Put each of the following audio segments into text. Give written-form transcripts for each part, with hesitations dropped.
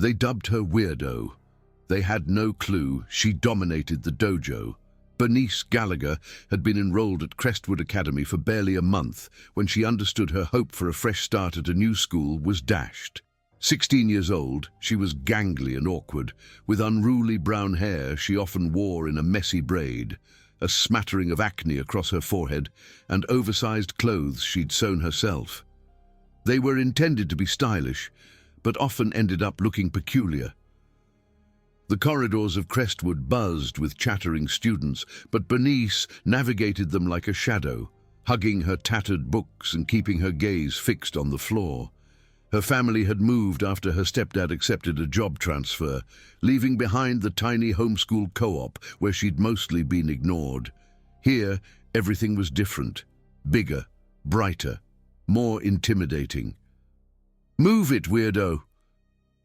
They dubbed her Weirdo. They had no clue she dominated the dojo. Bernice Gallagher had been enrolled at Crestwood Academy for barely a month when she understood her hope for a fresh start at a new school was dashed. 16 years old, she was gangly and awkward, with unruly brown hair she often wore in a messy braid, a smattering of acne across her forehead, and oversized clothes she'd sewn herself. They were intended to be stylish, but often ended up looking peculiar. The corridors of Crestwood buzzed with chattering students, but Bernice navigated them like a shadow, hugging her tattered books and keeping her gaze fixed on the floor. Her family had moved after her stepdad accepted a job transfer, leaving behind the tiny homeschool co-op where she'd mostly been ignored. Here, everything was different, bigger, brighter, more intimidating. "Move it, weirdo!"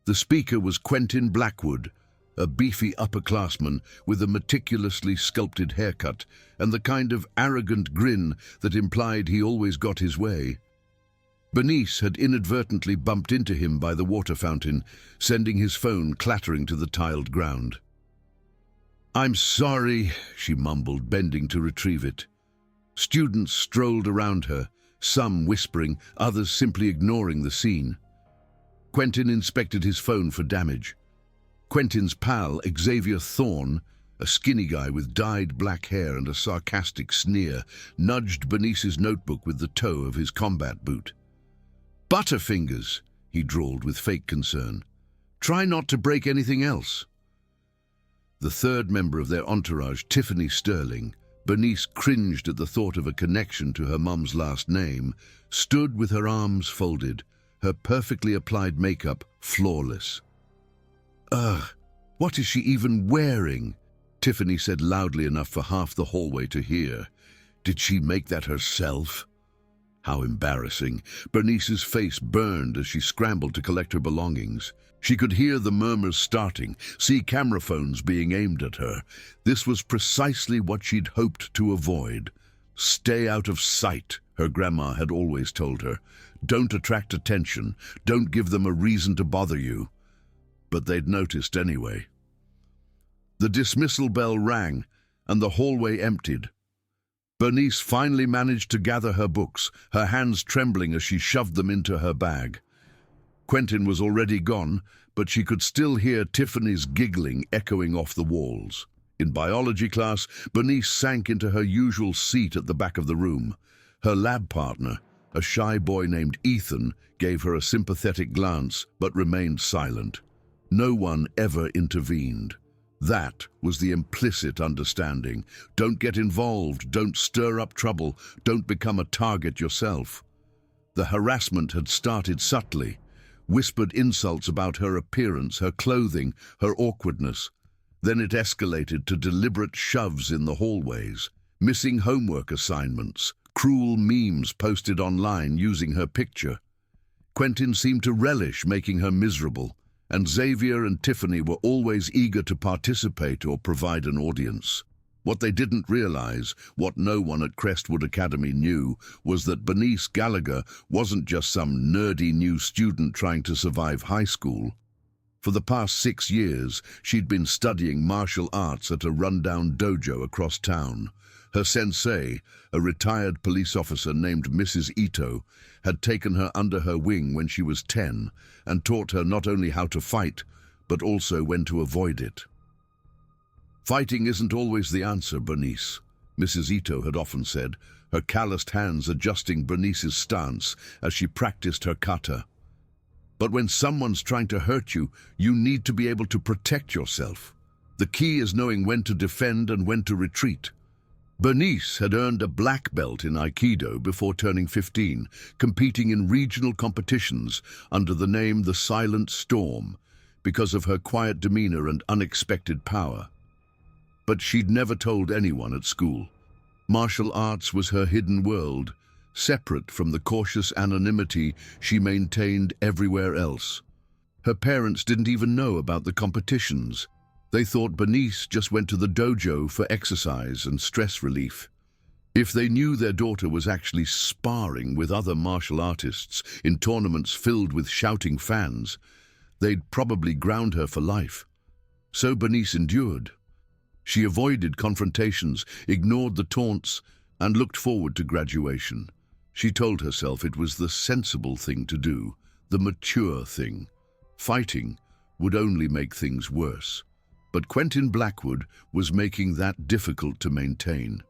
The speaker was Quentin Blackwood, a beefy upperclassman with a meticulously sculpted haircut and the kind of arrogant grin that implied he always got his way. Bernice had inadvertently bumped into him by the water fountain, sending his phone clattering to the tiled ground. "I'm sorry," she mumbled, bending to retrieve it. Students strolled around her, some whispering, others simply ignoring the scene. Quentin inspected his phone for damage. Quentin's pal, Xavier Thorne, a skinny guy with dyed black hair and a sarcastic sneer, nudged Bernice's notebook with the toe of his combat boot. "Butterfingers," he drawled with fake concern. "Try not to break anything else." The third member of their entourage, Tiffany Sterling, Bernice cringed at the thought of a connection to her mum's last name, stood with her arms folded, her perfectly applied makeup flawless. "Ugh, what is she even wearing?" Tiffany said loudly enough for half the hallway to hear. "Did she make that herself?" How embarrassing. Bernice's face burned as she scrambled to collect her belongings. She could hear the murmurs starting, see camera phones being aimed at her. This was precisely what she'd hoped to avoid. "Stay out of sight," her grandma had always told her. "Don't attract attention. Don't give them a reason to bother you." But they'd noticed anyway. The dismissal bell rang, and the hallway emptied. Bernice finally managed to gather her books, her hands trembling as she shoved them into her bag. Quentin was already gone, but she could still hear Tiffany's giggling echoing off the walls. In biology class, Bernice sank into her usual seat at the back of the room. Her lab partner, a shy boy named Ethan, gave her a sympathetic glance but remained silent. No one ever intervened. That was the implicit understanding. Don't get involved, don't stir up trouble, don't become a target yourself. The harassment had started subtly, whispered insults about her appearance, her clothing, her awkwardness. Then it escalated to deliberate shoves in the hallways, missing homework assignments, cruel memes posted online using her picture. Quentin seemed to relish making her miserable, and Xavier and Tiffany were always eager to participate or provide an audience. What they didn't realize, what no one at Crestwood Academy knew, was that Bernice Gallagher wasn't just some nerdy new student trying to survive high school. For the past 6 years, she'd been studying martial arts at a rundown dojo across town. Her sensei, a retired police officer named Mrs. Ito, had taken her under her wing when she was 10 and taught her not only how to fight, but also when to avoid it. "Fighting isn't always the answer, Bernice," Mrs. Ito had often said, her calloused hands adjusting Bernice's stance as she practiced her kata. "But when someone's trying to hurt you, you need to be able to protect yourself. The key is knowing when to defend and when to retreat." Bernice had earned a black belt in Aikido before turning 15, competing in regional competitions under the name The Silent Storm because of her quiet demeanor and unexpected power. But she'd never told anyone at school. Martial arts was her hidden world, separate from the cautious anonymity she maintained everywhere else. Her parents didn't even know about the competitions. They thought Bernice just went to the dojo for exercise and stress relief. If they knew their daughter was actually sparring with other martial artists in tournaments filled with shouting fans, They'd probably ground her for life. So Bernice endured. She avoided confrontations, ignored the taunts, and looked forward to graduation. She told herself it was the sensible thing to do, the mature thing. Fighting would only make things worse. But Quentin Blackwood was making that difficult to maintain.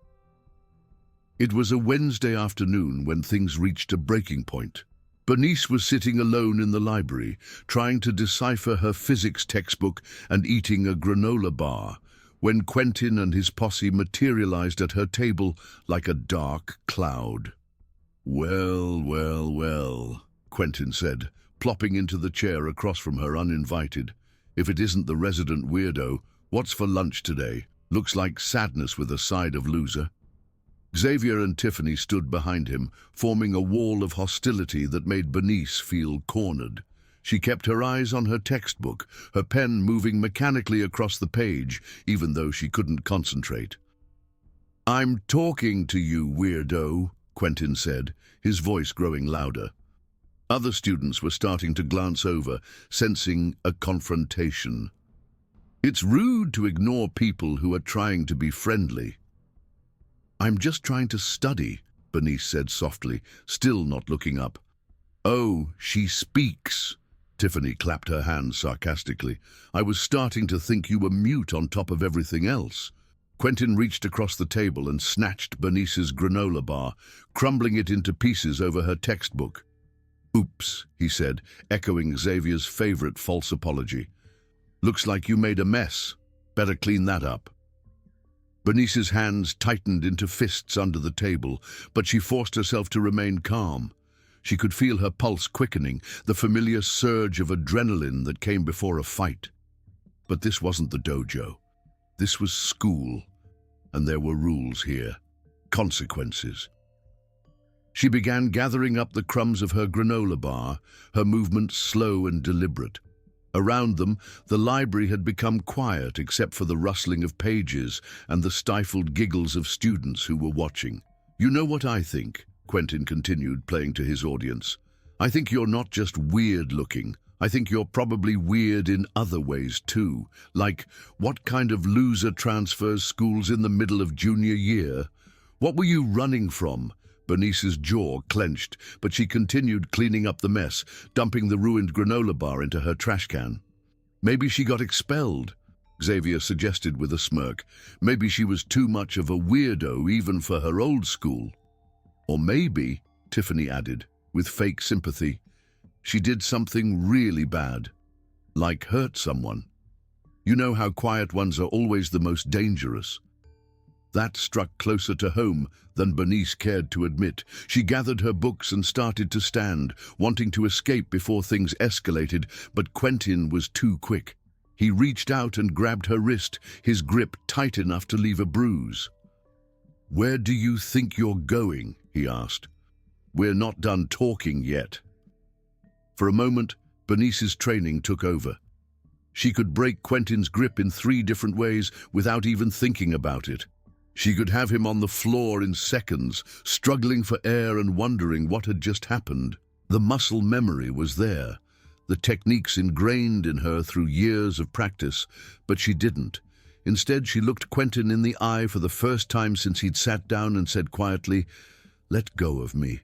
It was a Wednesday afternoon when things reached a breaking point. Bernice was sitting alone in the library, trying to decipher her physics textbook and eating a granola bar, when Quentin and his posse materialized at her table like a dark cloud. "Well, well, well," Quentin said, plopping into the chair across from her uninvited. "If it isn't the resident weirdo, what's for lunch today? Looks like sadness with a side of loser." Xavier and Tiffany stood behind him, forming a wall of hostility that made Bernice feel cornered. She kept her eyes on her textbook, her pen moving mechanically across the page, even though she couldn't concentrate. "I'm talking to you, weirdo," Quentin said, his voice growing louder. Other students were starting to glance over, sensing a confrontation. "It's rude to ignore people who are trying to be friendly." "I'm just trying to study," Bernice said softly, still not looking up. "Oh, she speaks." Tiffany clapped her hands sarcastically. "I was starting to think you were mute on top of everything else." Quentin reached across the table and snatched Bernice's granola bar, crumbling it into pieces over her textbook. "Oops," he said, echoing Xavier's favorite false apology. "Looks like you made a mess. Better clean that up." Bernice's hands tightened into fists under the table, but she forced herself to remain calm. She could feel her pulse quickening, the familiar surge of adrenaline that came before a fight. But this wasn't the dojo. This was school, and there were rules here, consequences. She began gathering up the crumbs of her granola bar, her movements slow and deliberate. Around them, the library had become quiet except for the rustling of pages and the stifled giggles of students who were watching. "You know what I think?" Quentin continued, playing to his audience. "I think you're not just weird-looking. I think you're probably weird in other ways too. Like, what kind of loser transfers schools in the middle of junior year? What were you running from?" Bernice's jaw clenched, but she continued cleaning up the mess, dumping the ruined granola bar into her trash can. "Maybe she got expelled," Xavier suggested with a smirk. "Maybe she was too much of a weirdo even for her old school." "Or maybe," Tiffany added, with fake sympathy, "she did something really bad, like hurt someone. You know how quiet ones are always the most dangerous." That struck closer to home than Bernice cared to admit. She gathered her books and started to stand, wanting to escape before things escalated, but Quentin was too quick. He reached out and grabbed her wrist, his grip tight enough to leave a bruise. "Where do you think you're going?" he asked. "We're not done talking yet." For a moment, Bernice's training took over. She could break Quentin's grip in 3 different ways without even thinking about it. She could have him on the floor in seconds, struggling for air and wondering what had just happened. The muscle memory was there, the techniques ingrained in her through years of practice, but she didn't. Instead, she looked Quentin in the eye for the first time since he'd sat down and said quietly, "Let go of me."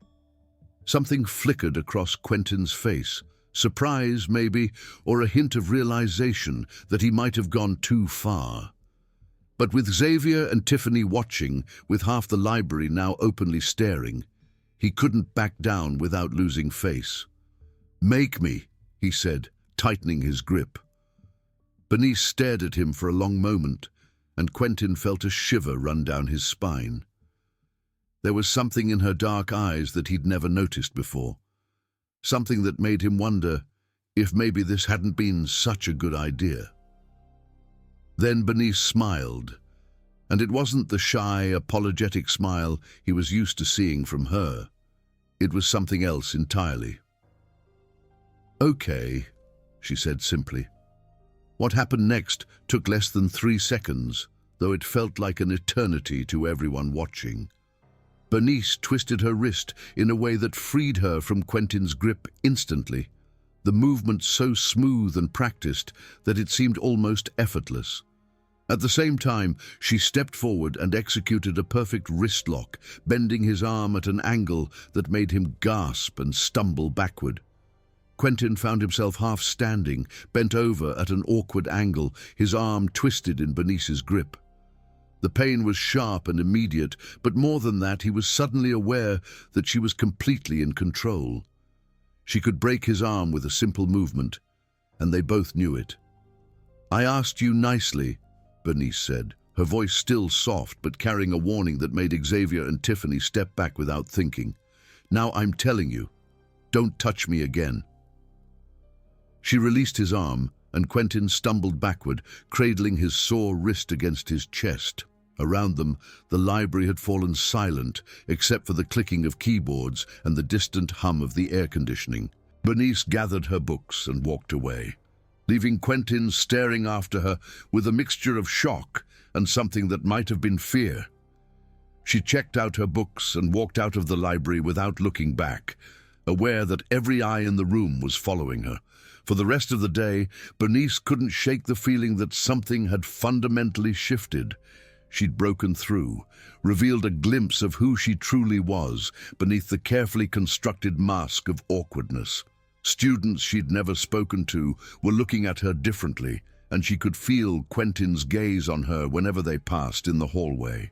Something flickered across Quentin's face, surprise maybe, or a hint of realization that he might have gone too far. But with Xavier and Tiffany watching, with half the library now openly staring, he couldn't back down without losing face. "Make me," he said, tightening his grip. Bernice stared at him for a long moment, and Quentin felt a shiver run down his spine. There was something in her dark eyes that he'd never noticed before, something that made him wonder if maybe this hadn't been such a good idea. Then Bernice smiled, and it wasn't the shy, apologetic smile he was used to seeing from her. It was something else entirely. "Okay," she said simply. What happened next took less than 3 seconds, though it felt like an eternity to everyone watching. Bernice twisted her wrist in a way that freed her from Quentin's grip instantly. the movement so smooth and practiced that it seemed almost effortless. At the same time, she stepped forward and executed a perfect wrist lock, bending his arm at an angle that made him gasp and stumble backward. Quentin found himself half standing, bent over at an awkward angle, his arm twisted in Bernice's grip. The pain was sharp and immediate, but more than that, he was suddenly aware that she was completely in control. She could break his arm with a simple movement, and they both knew it. "I asked you nicely," Bernice said, her voice still soft but carrying a warning that made Xavier and Tiffany step back without thinking. "Now I'm telling you, don't touch me again." She released his arm, and Quentin stumbled backward, cradling his sore wrist against his chest. Around them, the library had fallen silent, except for the clicking of keyboards and the distant hum of the air conditioning. Bernice gathered her books and walked away, leaving Quentin staring after her with a mixture of shock and something that might have been fear. She checked out her books and walked out of the library without looking back, aware that every eye in the room was following her. For the rest of the day, Bernice couldn't shake the feeling that something had fundamentally shifted. She'd broken through, revealed a glimpse of who she truly was beneath the carefully constructed mask of awkwardness. Students she'd never spoken to were looking at her differently, and she could feel Quentin's gaze on her whenever they passed in the hallway.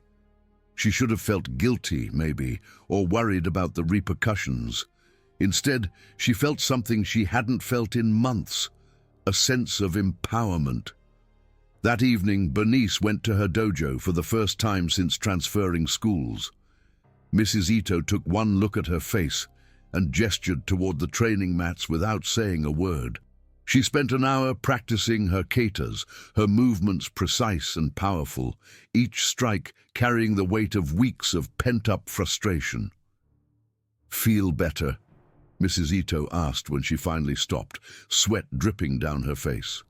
She should have felt guilty, maybe, or worried about the repercussions. Instead, she felt something she hadn't felt in months, a sense of empowerment. That evening, Bernice went to her dojo for the first time since transferring schools. Mrs. Ito took one look at her face and gestured toward the training mats without saying a word. She spent an hour practicing her katas, her movements precise and powerful, each strike carrying the weight of weeks of pent-up frustration. "Feel better?" Mrs. Ito asked when she finally stopped, sweat dripping down her face.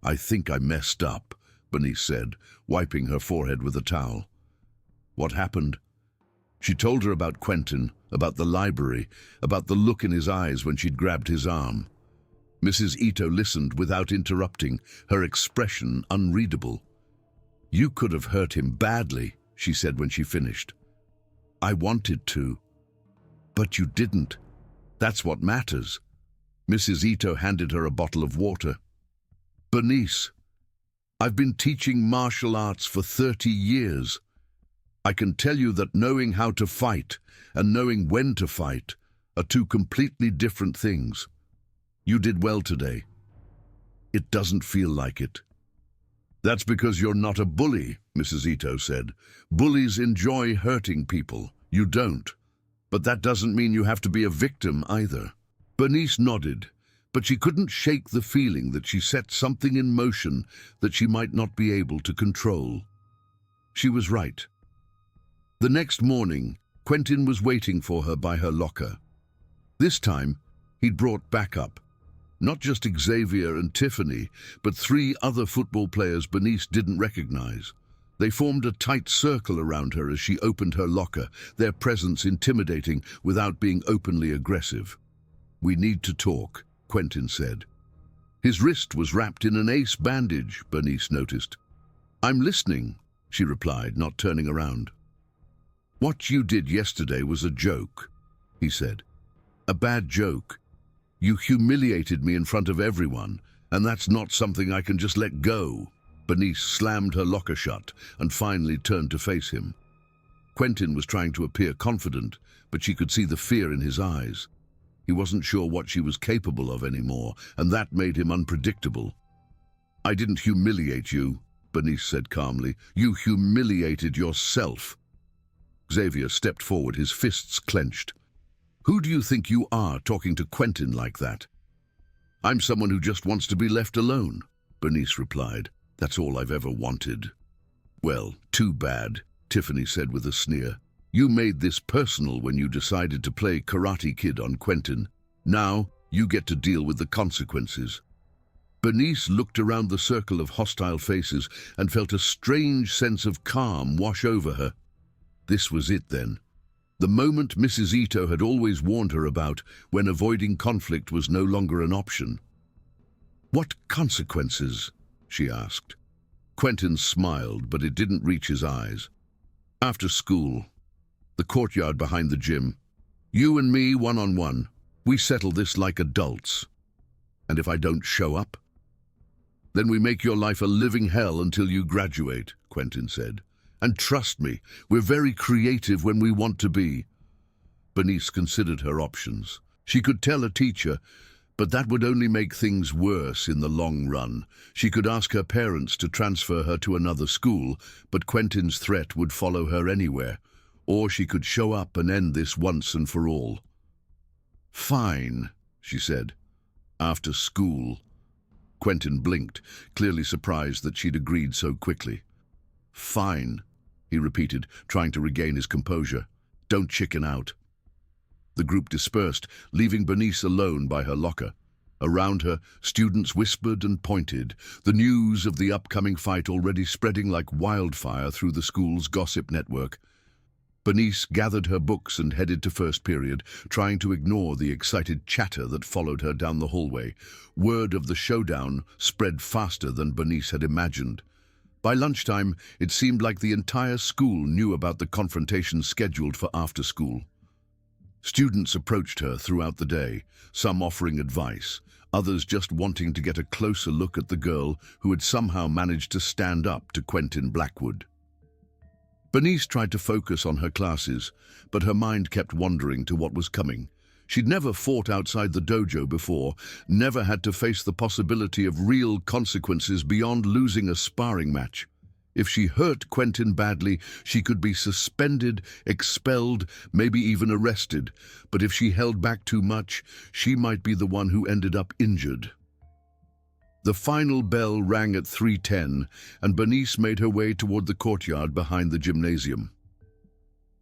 "I think I messed up," Bernice said, wiping her forehead with a towel. "What happened?" She told her about Quentin, about the library, about the look in his eyes when she'd grabbed his arm. Mrs. Ito listened without interrupting, her expression unreadable. "You could have hurt him badly," she said when she finished. "I wanted to, but you didn't. That's what matters." Mrs. Ito handed her a bottle of water. "Bernice, I've been teaching martial arts for 30 years. I can tell you that knowing how to fight and knowing when to fight are two completely different things. You did well today. It doesn't feel like it." "That's because you're not a bully," Mrs. Ito said. "Bullies enjoy hurting people. You don't. But that doesn't mean you have to be a victim either." Bernice nodded, but she couldn't shake the feeling that she set something in motion that she might not be able to control. She was right. The next morning, Quentin was waiting for her by her locker. This time, he'd brought backup. Not just Xavier and Tiffany, but 3 other football players Bernice didn't recognize. They formed a tight circle around her as she opened her locker, their presence intimidating without being openly aggressive. "We need to talk," Quentin said. His wrist was wrapped in an ace bandage, Bernice noticed. "I'm listening," she replied, not turning around. "What you did yesterday was a joke," he said. "A bad joke. You humiliated me in front of everyone, and that's not something I can just let go." Bernice slammed her locker shut and finally turned to face him. Quentin was trying to appear confident, but she could see the fear in his eyes. He wasn't sure what she was capable of anymore, and that made him unpredictable. "I didn't humiliate you," Bernice said calmly. "You humiliated yourself." Xavier stepped forward, his fists clenched. "Who do you think you are talking to Quentin like that?" "I'm someone who just wants to be left alone," Bernice replied. "That's all I've ever wanted." "Well, too bad," Tiffany said with a sneer. "You made this personal when you decided to play Karate Kid on Quentin. Now you get to deal with the consequences." Bernice looked around the circle of hostile faces and felt a strange sense of calm wash over her. This was it then. The moment Mrs. Ito had always warned her about, when avoiding conflict was no longer an option. "What consequences?" she asked. Quentin smiled, but it didn't reach his eyes. "After school. The courtyard behind the gym. You and me, one-on-one. We settle this like adults. And if I don't show up? Then we make your life a living hell until you graduate," Quentin said. "And trust me, we're very creative when we want to be." Bernice considered her options. She could tell a teacher, but that would only make things worse in the long run. She could ask her parents to transfer her to another school, but Quentin's threat would follow her anywhere. Or she could show up and end this once and for all. "Fine," she said. "After school." Quentin blinked, clearly surprised that she'd agreed so quickly. "Fine," he repeated, trying to regain his composure. "Don't chicken out." The group dispersed, leaving Bernice alone by her locker. Around her, students whispered and pointed, the news of the upcoming fight already spreading like wildfire through the school's gossip network. Bernice gathered her books and headed to first period, trying to ignore the excited chatter that followed her down the hallway. Word of the showdown spread faster than Bernice had imagined. By lunchtime, it seemed like the entire school knew about the confrontation scheduled for after school. Students approached her throughout the day, some offering advice, others just wanting to get a closer look at the girl who had somehow managed to stand up to Quentin Blackwood. Bernice tried to focus on her classes, but her mind kept wandering to what was coming. She'd never fought outside the dojo before, never had to face the possibility of real consequences beyond losing a sparring match. If she hurt Quentin badly, she could be suspended, expelled, maybe even arrested. But if she held back too much, she might be the one who ended up injured. The final bell rang at 3:10, and Bernice made her way toward the courtyard behind the gymnasium.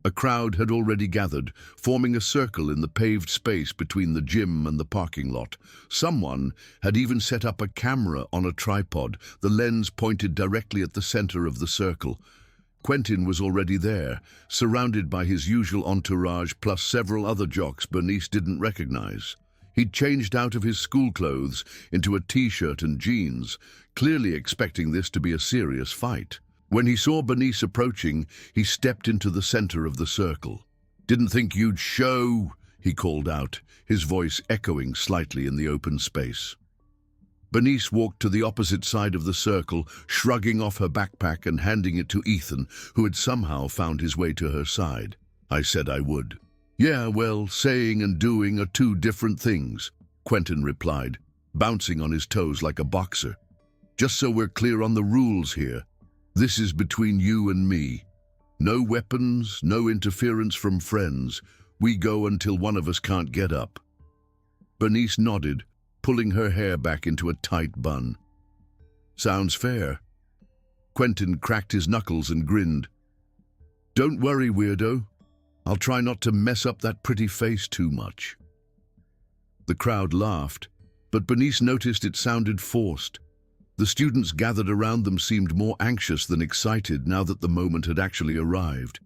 A crowd had already gathered, forming a circle in the paved space between the gym and the parking lot. Someone had even set up a camera on a tripod, the lens pointed directly at the center of the circle. Quentin was already there, surrounded by his usual entourage plus several other jocks Bernice didn't recognize. He'd changed out of his school clothes into a t-shirt and jeans, clearly expecting this to be a serious fight. When he saw Bernice approaching, he stepped into the center of the circle. "Didn't think you'd show," he called out, his voice echoing slightly in the open space. Bernice walked to the opposite side of the circle, shrugging off her backpack and handing it to Ethan, who had somehow found his way to her side. "I said I would." "Yeah, well, saying and doing are two different things," Quentin replied, bouncing on his toes like a boxer. "Just so we're clear on the rules here, this is between you and me. No weapons, no interference from friends. We go until one of us can't get up." Bernice nodded, pulling her hair back into a tight bun. "Sounds fair." Quentin cracked his knuckles and grinned. "Don't worry, weirdo. I'll try not to mess up that pretty face too much." The crowd laughed, but Bernice noticed it sounded forced. The students gathered around them seemed more anxious than excited now that the moment had actually arrived.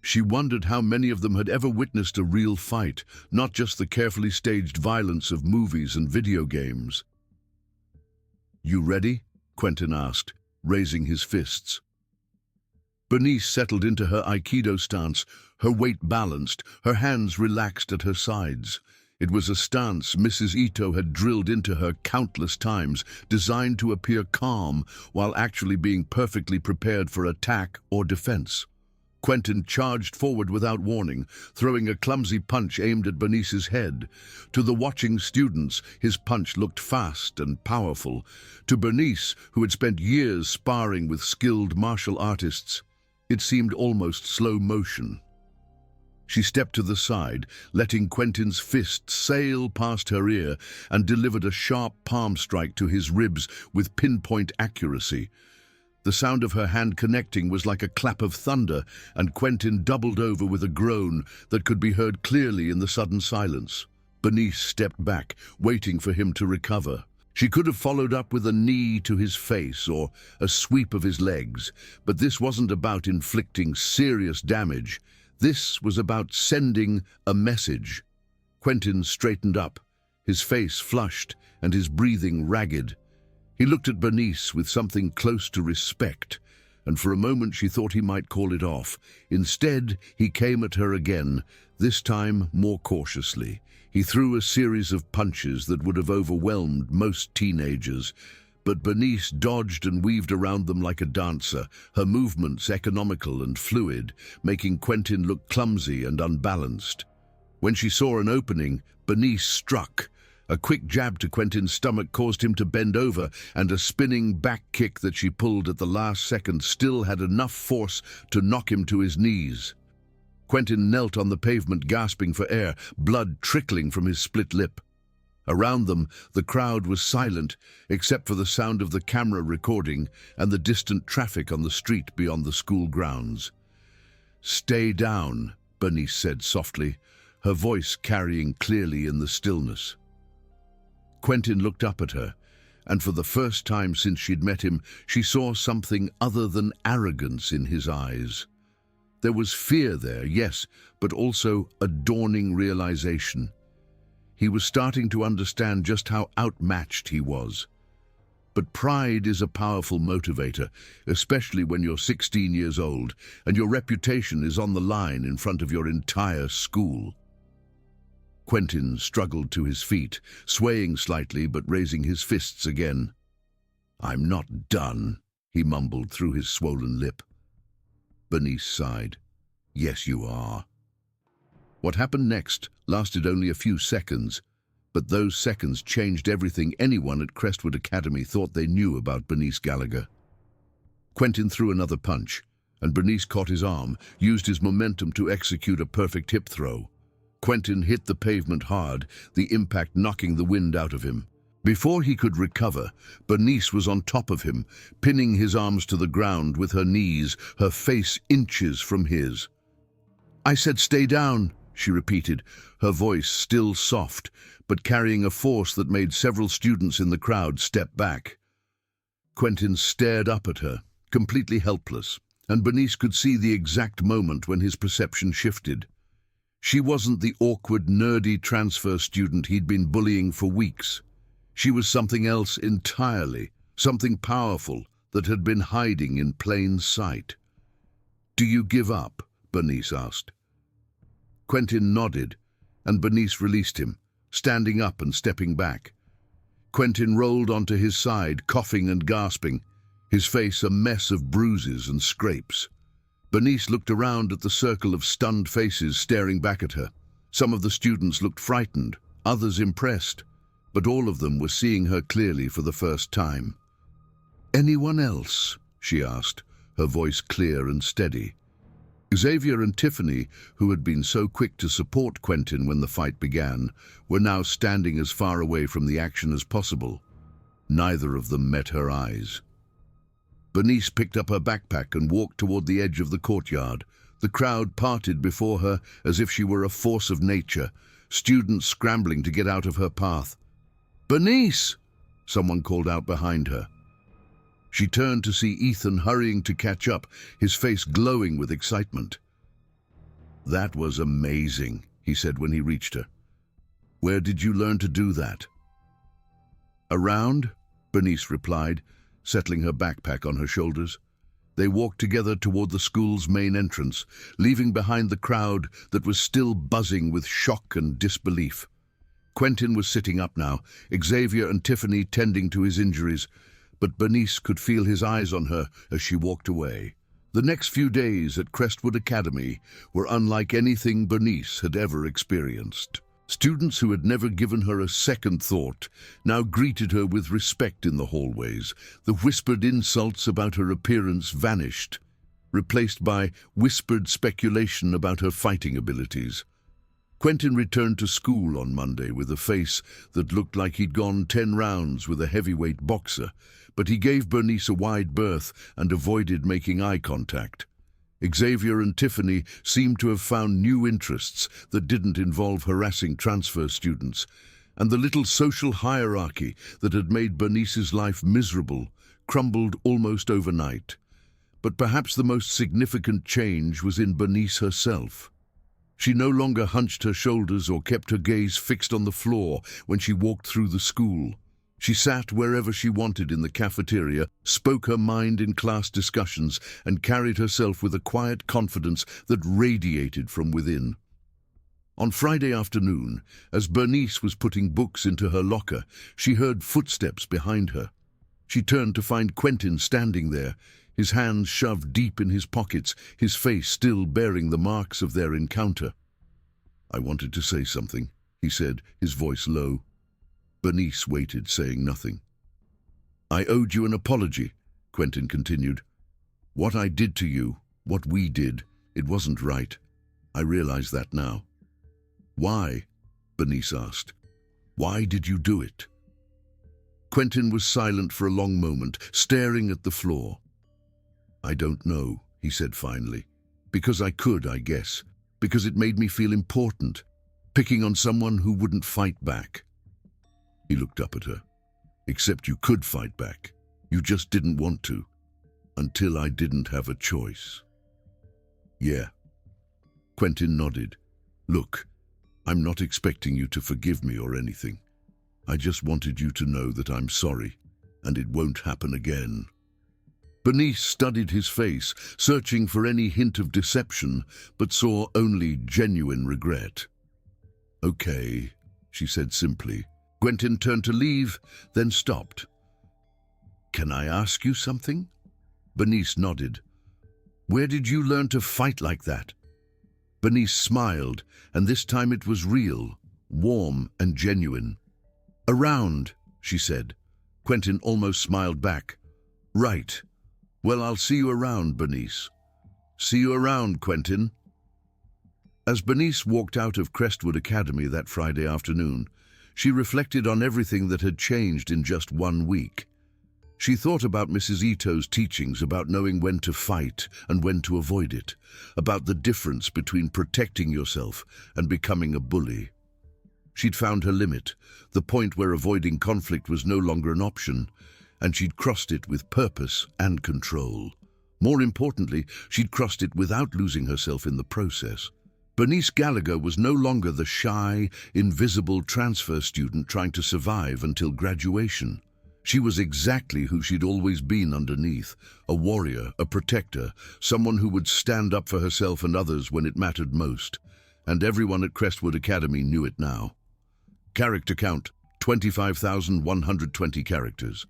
She wondered how many of them had ever witnessed a real fight, not just the carefully staged violence of movies and video games. "You ready?" Quentin asked, raising his fists. Bernice settled into her Aikido stance, her weight balanced, her hands relaxed at her sides. It was a stance Mrs. Ito had drilled into her countless times, designed to appear calm while actually being perfectly prepared for attack or defense. Quentin charged forward without warning, throwing a clumsy punch aimed at Bernice's head. To the watching students, his punch looked fast and powerful. To Bernice, who had spent years sparring with skilled martial artists, it seemed almost slow motion. She stepped to the side, letting Quentin's fist sail past her ear, and delivered a sharp palm strike to his ribs with pinpoint accuracy. The sound of her hand connecting was like a clap of thunder, and Quentin doubled over with a groan that could be heard clearly in the sudden silence. Bernice stepped back, waiting for him to recover. She could have followed up with a knee to his face or a sweep of his legs, but this wasn't about inflicting serious damage. This was about sending a message. Quentin straightened up, his face flushed and his breathing ragged. He looked at Bernice with something close to respect, and for a moment she thought he might call it off. Instead, he came at her again, this time more cautiously. He threw a series of punches that would have overwhelmed most teenagers, but Bernice dodged and weaved around them like a dancer, her movements economical and fluid, making Quentin look clumsy and unbalanced. When she saw an opening, Bernice struck. A quick jab to Quentin's stomach caused him to bend over, and a spinning back kick that she pulled at the last second still had enough force to knock him to his knees. Quentin knelt on the pavement, gasping for air, blood trickling from his split lip. Around them, the crowd was silent, except for the sound of the camera recording and the distant traffic on the street beyond the school grounds. "Stay down," Bernice said softly, her voice carrying clearly in the stillness. Quentin looked up at her, and for the first time since she'd met him, she saw something other than arrogance in his eyes. There was fear there, yes, but also a dawning realization. He was starting to understand just how outmatched he was. But pride is a powerful motivator, especially when you're 16 years old and your reputation is on the line in front of your entire school. Quentin struggled to his feet, swaying slightly but raising his fists again. "I'm not done," he mumbled through his swollen lip. Bernice sighed. "Yes, you are." What happened next lasted only a few seconds, but those seconds changed everything anyone at Crestwood Academy thought they knew about Bernice Gallagher. Quentin threw another punch, and Bernice caught his arm, used his momentum to execute a perfect hip throw. Quentin hit the pavement hard, the impact knocking the wind out of him. Before he could recover, Bernice was on top of him, pinning his arms to the ground with her knees, her face inches from his. "I said stay down," she repeated, her voice still soft, but carrying a force that made several students in the crowd step back. Quentin stared up at her, completely helpless, and Bernice could see the exact moment when his perception shifted. She wasn't the awkward, nerdy transfer student he'd been bullying for weeks. She was something else entirely, something powerful that had been hiding in plain sight. "Do you give up?" Bernice asked. Quentin nodded, and Bernice released him, standing up and stepping back. Quentin rolled onto his side, coughing and gasping, his face a mess of bruises and scrapes. Bernice looked around at the circle of stunned faces staring back at her. Some of the students looked frightened, others impressed, but all of them were seeing her clearly for the first time. "Anyone else?" she asked, her voice clear and steady. Xavier and Tiffany, who had been so quick to support Quentin when the fight began, were now standing as far away from the action as possible. Neither of them met her eyes. Bernice picked up her backpack and walked toward the edge of the courtyard. The crowd parted before her as if she were a force of nature, students scrambling to get out of her path. "Bernice!" someone called out behind her. She turned to see Ethan hurrying to catch up, his face glowing with excitement. "That was amazing," he said when he reached her. "Where did you learn to do that?" "Around," Bernice replied, settling her backpack on her shoulders. They walked together toward the school's main entrance, leaving behind the crowd that was still buzzing with shock and disbelief. Quentin was sitting up now, Xavier and Tiffany tending to his injuries, but Bernice could feel his eyes on her as she walked away. The next few days at Crestwood Academy were unlike anything Bernice had ever experienced. Students who had never given her a second thought now greeted her with respect in the hallways. The whispered insults about her appearance vanished, replaced by whispered speculation about her fighting abilities. Quentin returned to school on Monday with a face that looked like he'd gone 10 rounds with a heavyweight boxer, but he gave Bernice a wide berth and avoided making eye contact. Xavier and Tiffany seemed to have found new interests that didn't involve harassing transfer students, and the little social hierarchy that had made Bernice's life miserable crumbled almost overnight. But perhaps the most significant change was in Bernice herself. She no longer hunched her shoulders or kept her gaze fixed on the floor when she walked through the school. She sat wherever she wanted in the cafeteria, spoke her mind in class discussions, and carried herself with a quiet confidence that radiated from within. On Friday afternoon, as Bernice was putting books into her locker, she heard footsteps behind her. She turned to find Quentin standing there, his hands shoved deep in his pockets, his face still bearing the marks of their encounter. "I wanted to say something," he said, his voice low. Bernice waited, saying nothing. "I owed you an apology," Quentin continued. "What I did to you, what we did, it wasn't right. I realize that now." "Why?" Bernice asked. "Why did you do it?" Quentin was silent for a long moment, staring at the floor. "I don't know," he said finally. "Because I could, I guess. Because it made me feel important, picking on someone who wouldn't fight back." He looked up at her. "Except you could fight back. You just didn't want to. Until I didn't have a choice." "Yeah." Quentin nodded. "Look, I'm not expecting you to forgive me or anything. I just wanted you to know that I'm sorry, and it won't happen again." Bernice studied his face, searching for any hint of deception, but saw only genuine regret. "Okay," she said simply. Quentin turned to leave, then stopped. "Can I ask you something?" Bernice nodded. "Where did you learn to fight like that?" Bernice smiled, and this time it was real, warm and genuine. "Around," she said. Quentin almost smiled back. "Right. Well, I'll see you around, Bernice." "See you around, Quentin." As Bernice walked out of Crestwood Academy that Friday afternoon, she reflected on everything that had changed in just 1 week. She thought about Mrs. Ito's teachings about knowing when to fight and when to avoid it, about the difference between protecting yourself and becoming a bully. She'd found her limit, the point where avoiding conflict was no longer an option, and she'd crossed it with purpose and control. More importantly, she'd crossed it without losing herself in the process. Bernice Gallagher was no longer the shy, invisible transfer student trying to survive until graduation. She was exactly who she'd always been underneath, a warrior, a protector, someone who would stand up for herself and others when it mattered most. And everyone at Crestwood Academy knew it now. Character count, 25,120 characters.